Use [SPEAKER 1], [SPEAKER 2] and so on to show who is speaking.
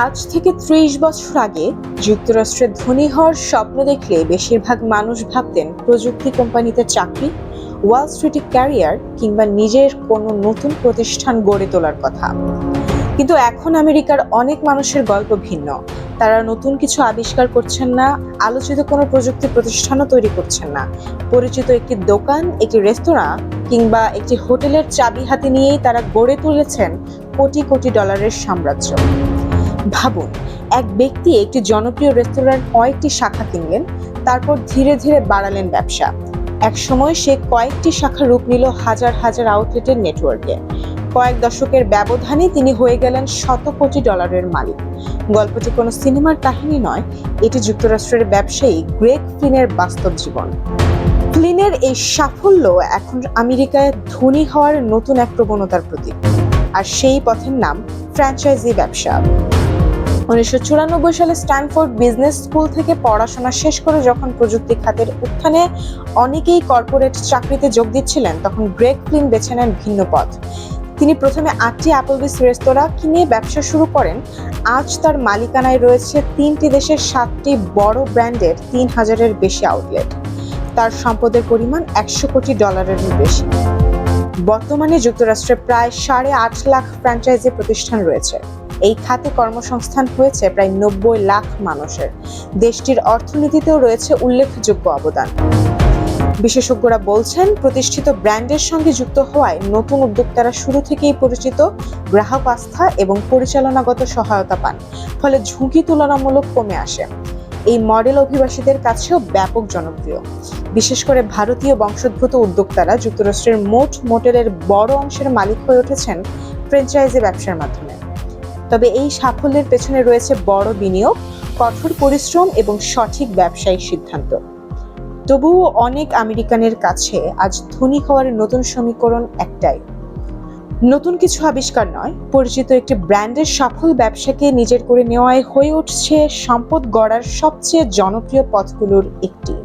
[SPEAKER 1] আজ থেকে ৩০ বছর আগে যুক্তরাষ্ট্রে ধনী হওয়ার স্বপ্ন দেখলে বেশিরভাগ মানুষ ভাবতেন প্রযুক্তি কোম্পানিতে চাকরি, ওয়াল স্ট্রিটে ক্যারিয়ার কিংবা নিজের কোনো নতুন প্রতিষ্ঠান গড়ে তোলার কথা। কিন্তু এখন আমেরিকার অনেক মানুষের গল্প ভিন্ন। তারা নতুন কিছু আবিষ্কার করছেন না, আলোচিত কোনো প্রযুক্তি প্রতিষ্ঠানও তৈরি করছেন না, পরিচিত একটি দোকান, একটি রেস্তোরাঁ কিংবা একটি হোটেলের চাবি হাতে নিয়েই তারা গড়ে তুলেছেন কোটি কোটি ডলারের সাম্রাজ্য। ভাবুন, এক ব্যক্তি একটি জনপ্রিয় রেস্তোরাঁর কয়েকটি শাখা কিনলেন, তারপর ধীরে ধীরে বাড়ালেন ব্যবসা। এক সময় সে কয়েকটি শাখা রূপ নিল হাজার হাজার আউটলেটের নেটওয়ার্কে। কয়েক দশকের ব্যবধানে তিনি হয়ে গেলেন শত কোটি ডলারের মালিক। গল্পটি কোনো সিনেমার কাহিনী নয়, এটি যুক্তরাষ্ট্রের ব্যবসায়ী গ্রেগ ফ্লিনের বাস্তব জীবন। ফ্লিনের এই সাফল্য এখন আমেরিকায় ধনী হওয়ার নতুন এক প্রবণতার প্রতীক, আর সেই পথের নাম ফ্র্যাঞ্চাইজি ব্যবসা। ১৯৯৪ সালে স্ট্যানফোর্ড বিজনেস স্কুল থেকে পড়াশোনা শেষ করে যখন প্রযুক্তি খাতের উত্থানে অনেকেই কর্পোরেট চাকরিতে যোগ দিচ্ছিলেন, তখন গ্রেগ ফ্লিন বেছে নেন ভিন্ন পথ। তিনি প্রথমে ৮টি অ্যাপলবিস রেস্তোরাঁ কিনে ব্যবসা শুরু করেন। আজ তার মালিকানায় রয়েছে ৩টি দেশের ৭টি বড় ব্র্যান্ডের ৩,০০০-এর বেশি আউটলেট। তার সম্পদের পরিমাণ ১০০ কোটি ডলারের বেশি। বর্তমানে যুক্তরাষ্ট্রে প্রায় ৮.৫ লাখ ফ্র্যাঞ্চাইজি প্রতিষ্ঠান রয়েছে। এই খাতে কর্মসংস্থান হয়েছে প্রায় ৯০ লাখ মানুষের। দেশটির অর্থনীতিতেও রয়েছে উল্লেখযোগ্য অবদান। বিশেষজ্ঞরা বলছেন, প্রতিষ্ঠিত ব্র্যান্ডের সঙ্গে যুক্ত হওয়ায় নতুন উদ্যোক্তারা শুরু থেকেই পরিচিত, গ্রাহক আস্থা এবং পরিচালনাগত সহায়তা পান, ফলে ঝুঁকি তুলনামূলক কমে আসে। এই মডেল অভিবাসীদের কাছেও ব্যাপক জনপ্রিয়। বিশেষ করে ভারতীয় বংশোদ্ভূত উদ্যোক্তারা যুক্তরাষ্ট্রের মোট মোটেলের বড় অংশের মালিক হয়ে উঠেছেন ফ্র্যাঞ্চাইজি ব্যবসার মাধ্যমে। তবে এই সাফল্যের পেছনে রয়েছে বড় বিনিয়োগ, কঠোর পরিশ্রম এবং সঠিক ব্যবসায়িক সিদ্ধান্ত। তবুও অনেক আমেরিকানের কাছে আজ ধনী হওয়ার নতুন সমীকরণ একটাই: নতুন কিছু আবিষ্কার নয়, পরিচিত একটি ব্র্যান্ডের সফল ব্যবসাকে নিজের করে নেওয়াই হয়ে উঠছে সম্পদ গড়ার সবচেয়ে জনপ্রিয় পথগুলোর একটি।